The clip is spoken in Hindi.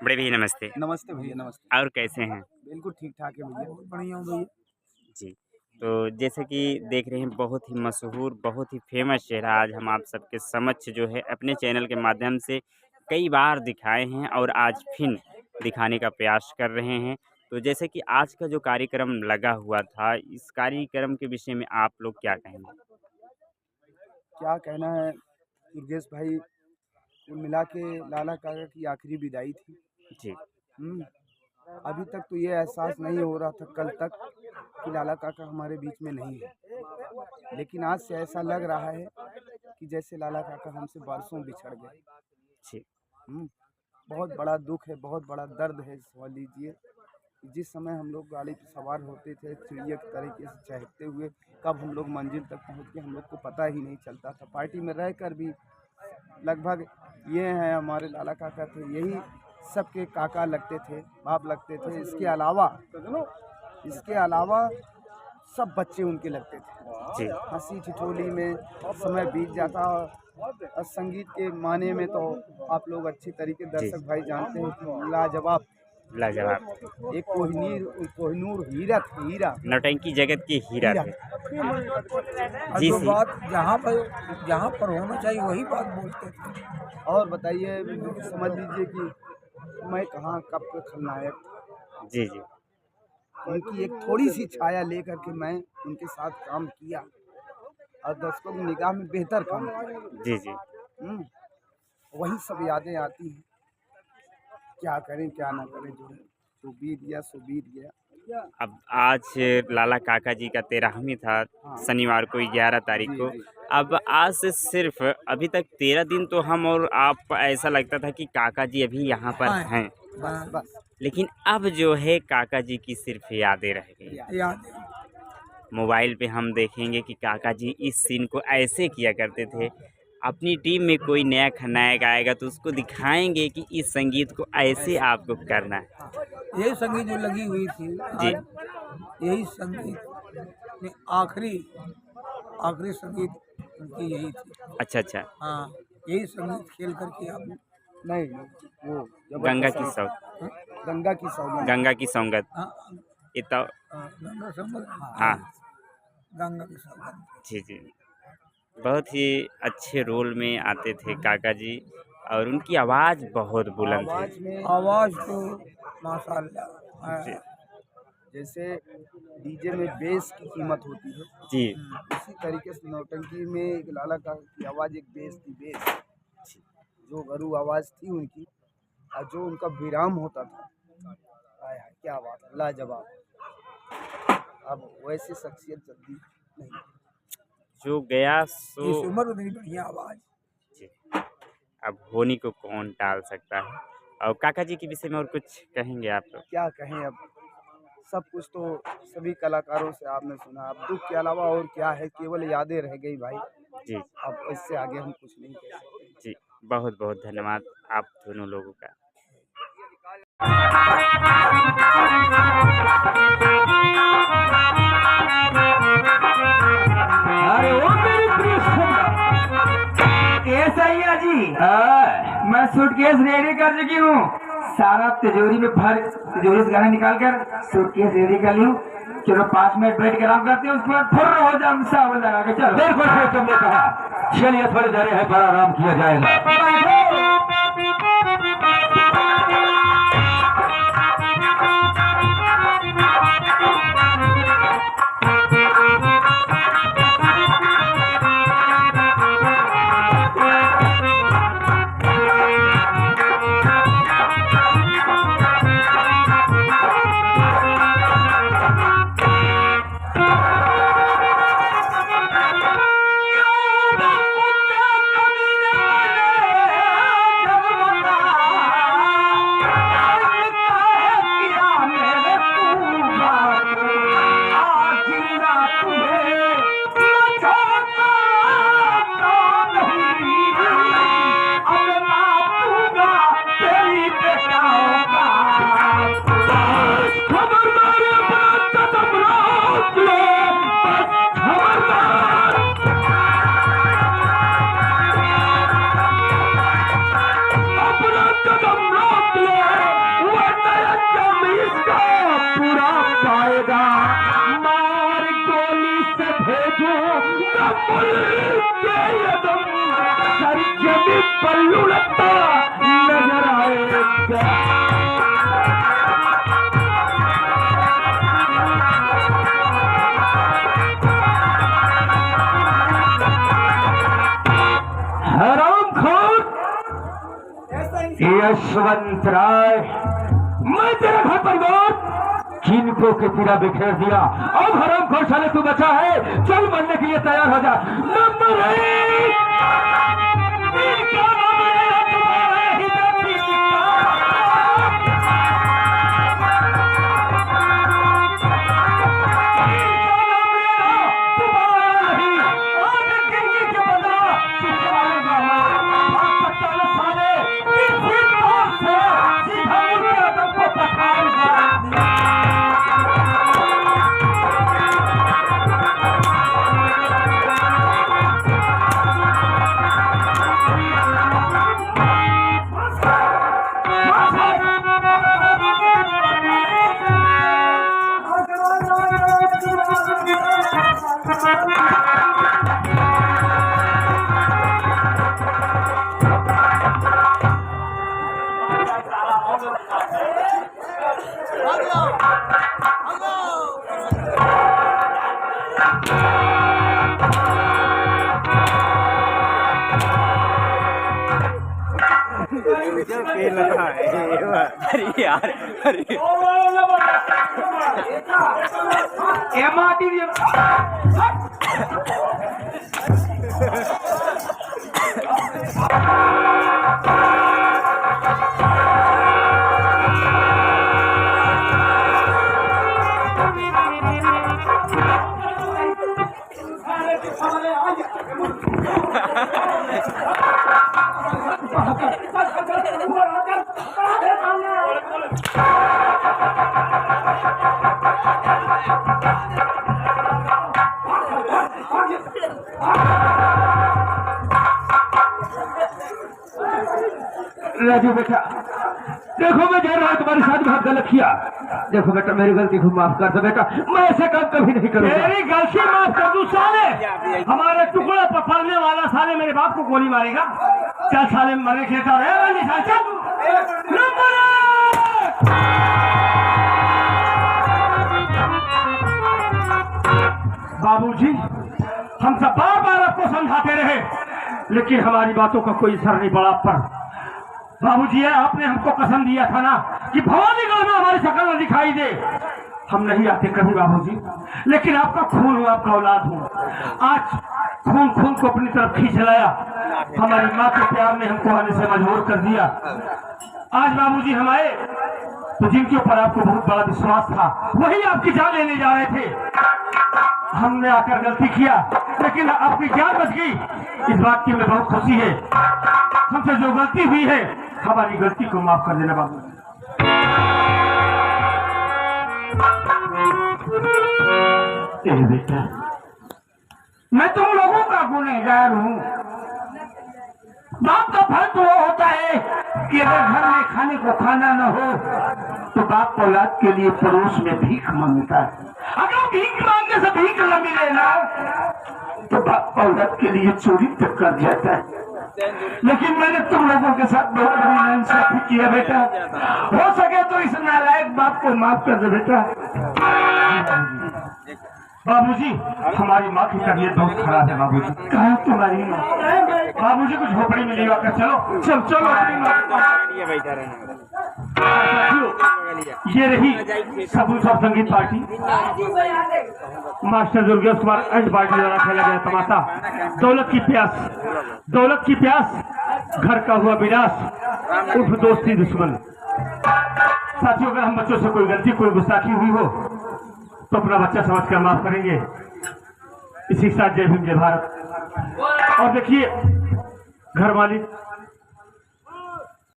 बड़े भैया नमस्ते। नमस्ते भैया, नमस्ते। और कैसे हैं? बिल्कुल ठीक-ठाक है भैया, बहुत बढ़िया हूँ भैया। जी। तो जैसे कि देख रहे हैं बहुत ही मशहूर, बहुत ही फ़ेमस चेहरा आज हम आप सबके समक्ष जो है अपने चैनल के माध्यम से कई बार दिखाए हैं और आज फिर दिखाने का प्रयास कर रहे हैं। तो जैसे कि आज का जो कार्यक्रम लगा हुआ था, इस कार्यक्रम के विषय में आप लोग क्या कहेंगे? क्या कहना है दुर्गेश भाई, कुल मिला के लाला काका की आखिरी विदाई थी। जी, हुँ, अभी तक तो ये एहसास नहीं हो रहा था कल तक कि लाला काका हमारे बीच में नहीं है। लेकिन आज से ऐसा लग रहा है कि जैसे लाला काका हमसे बरसों बिछड़ गए। जी, हुँ, बहुत बड़ा दुःख है, बहुत बड़ा दर्द है समझ लीजिए। जिस समय हम लोग गाड़ी पे सवार होते थे, चिड़िया की तरीके से चहकते हुए, कब हम लोग मंजिल तक पहुँच गए हम लोग को पता ही नहीं चलता था। पार्टी में रहकर भी लगभग ये हैं हमारे लाला काका थे, यही सबके काका लगते थे, बाप लगते थे। इसके अलावा सब बच्चे उनके लगते थे। जी, हँसी ठिठोली में समय बीत जाता और संगीत के माने में तो आप लोग अच्छी तरीके जी, दर्शक भाई जानते हैं कि लाजवाब, लाजवाब। एक कोहिनूर हीरा नौटंकी जगत के हीरा हीरा। थे। और जी, जो जी। बात जहाँ पर होना चाहिए वही बात बोलते थे। और बताइए समझ लीजिए कि मैं कहाँ कब का खलनायक था। जी, जी। उनकी एक थोड़ी सी छाया लेकर के मैं उनके साथ काम किया और दर्शकों की निगाह में बेहतर काम किया। जी, जी। हुँ, वही सब यादें आती हैं। क्या करें क्या ना करें, जो बीत गया सो बीत गया। अब आज लाला काका जी का 13वीं था, हाँ। शनिवार को 11 तारीख जी, को। जी। अब आज से सिर्फ़ अभी तक 13 दिन तो हम और आप ऐसा लगता था कि काका जी अभी यहाँ पर हाँ, हैं। हाँ, बस लेकिन अब जो है काका जी की सिर्फ़ यादें रह गई। याद है। मोबाइल पे हम देखेंगे कि काका जी इस सीन को ऐसे किया करते थे। अपनी टीम में कोई नया खलनायक आएगा तो उसको दिखाएँगे कि इस संगीत को ऐसे आपको करना है। यही संगीत जो लगी हुई थी जी, आज, यही संगीत में आखिरी आखिरी संगीत उनकी यही थी। अच्छा, अच्छा। हाँ, यही संगीत खेल करके आप नहीं, वो गंगा जबरदस्त की है। सौ गंगा की सौगंध। गंगा की सौगंध। हाँ, ये तो गंगा संगत हाँ, गंगा के संगत। जी, जी। बहुत ही अच्छे रोल में आते थे काका जी और उनकी आवाज़ बहुत बुलंद थी। आवाज़ में आवाज़ तो माशाअल्लाह। जी, जैसे डीजे में बेस की कीमत होती है, जी, इसी तरीके से नौटंकी में एक लाला काका की आवाज़ एक बेस थी, बेस। जो गरू आवाज़ थी उनकी और जो उनका विराम होता था, हाय हाय क्या बात है, लाजवाब। अब वैसी शख्सियत जल्दी नहीं। जो गया सो इस उम्र में इतनी बढ़िया आवाज़। जी, अब होनी को कौन टाल सकता है। और काका जी के विषय में और कुछ कहेंगे आप लोग? क्या कहें अब, सब कुछ तो सभी कलाकारों से आपने सुना। अब दुःख के अलावा और क्या है, केवल यादें रह गई भाई। जी, अब इससे आगे हम कुछ नहीं कह सकते। जी। बहुत-बहुत धन्यवाद आप दोनों लोगों का। अरे ओ मेरी प्रिय ए सैया जी, मैं सूटकेस रेडी कर चुकी हूँ। सारा तिजोरी में भर, तिजोरी से गाना निकाल कर सूटकेस रेडी कर लूँ। चलो 5 मिनट बैठ के आराम करते हैं, उसके बाद फुर्र हो जाए सावन लगा के। चलो बिल्कुल सही तुमने कहा। चलिए थोड़ी देर है पर आराम किया जाएगा। जमी पल्लू लगता नजर आएगा। हरामखोर यशवंत राय, मैं तेरा घर परिवार किनको के तीरा बिखेर दिया। अब हरामखोर साले तू बचा है, चल बनने के लिए तैयार हो जा। नंबर 1 अरे यार, अरे राजू बेटा, देखो मैं जा रहा हूँ, तुम्हारे साथ बहुत गलत किया। देखो बेटा, मेरी गलती को माफ कर दो बेटा, मैं ऐसे काम कभी नहीं करूँगा। मेरी गलती माफ कर दूं साले, हमारे टुकड़े पर पड़ने वाला साले मेरे बाप को गोली मारेगा। चल साले मरने खेता रहे। बाबूजी, हम सब बार बार आपको समझाते रहे, लेकिन हमारी बातों का कोई असर नहीं पड़ा पर। बाबूजी, आपने हमको कसम दिया था ना कि भवानीगढ़ में हमारी शक्ल न दिखाई दे। हम नहीं आते कभी बाबूजी, लेकिन आपका खून हूँ, आपका औलाद हूँ। आज खून खून को अपनी तरफ खींच लाया। हमारी माँ के प्यार ने हमको आने से मजबूर कर दिया। आज बाबूजी हम आए तो जिनके ऊपर आपको बहुत बड़ा विश्वास था, वही आपकी जान लेने जा रहे थे। हमने आकर गलती किया, लेकिन आपकी जान बच गई। इस बात की हमें बहुत खुशी है। हमसे जो गलती हुई है, हमारी गलती को माफ कर देना बाबू। बेटा, मैं तुम लोगों का गुनहगार हूँ। बाप का फल तो वो होता है कि अगर घर में खाने को खाना न हो तो बाप औलाद के लिए पड़ोस में भीख मांगता है। अगर भीख मांगने से भीख न मिले ना तो बाप औलाद के लिए चोरी तक कर जाता है। लेकिन मैंने तुम लोगों के साथ बहुत बड़ी नाइंसाफी किया बेटा। हो सके तो इस नालायक बाप को माफ कर दे बेटा। बाबूजी, हमारी माँ की तबीयत बहुत खराब है बाबूजी। कहाँ तुम्हारी माँ? बाबूजी कुछ झोपड़ी में लेवा कर चलो। चल चलो अपनी माँ। ये रही सबूत सब संगीत party. Master Durgesh Kumar and party द्वारा खेला गया तमाशा दौलत की प्यास। दौलत की प्यास, घर का हुआ विनाश, उर्फ दोस्ती दुश्मन। साथियों, अगर हम बच्चों से कोई गलती कोई गुस्ताखी हुई हो तो अपना बच्चा समझ कर माफ करेंगे। इसी के साथ जय भीम जय भारत। और देखिए, घर मालिक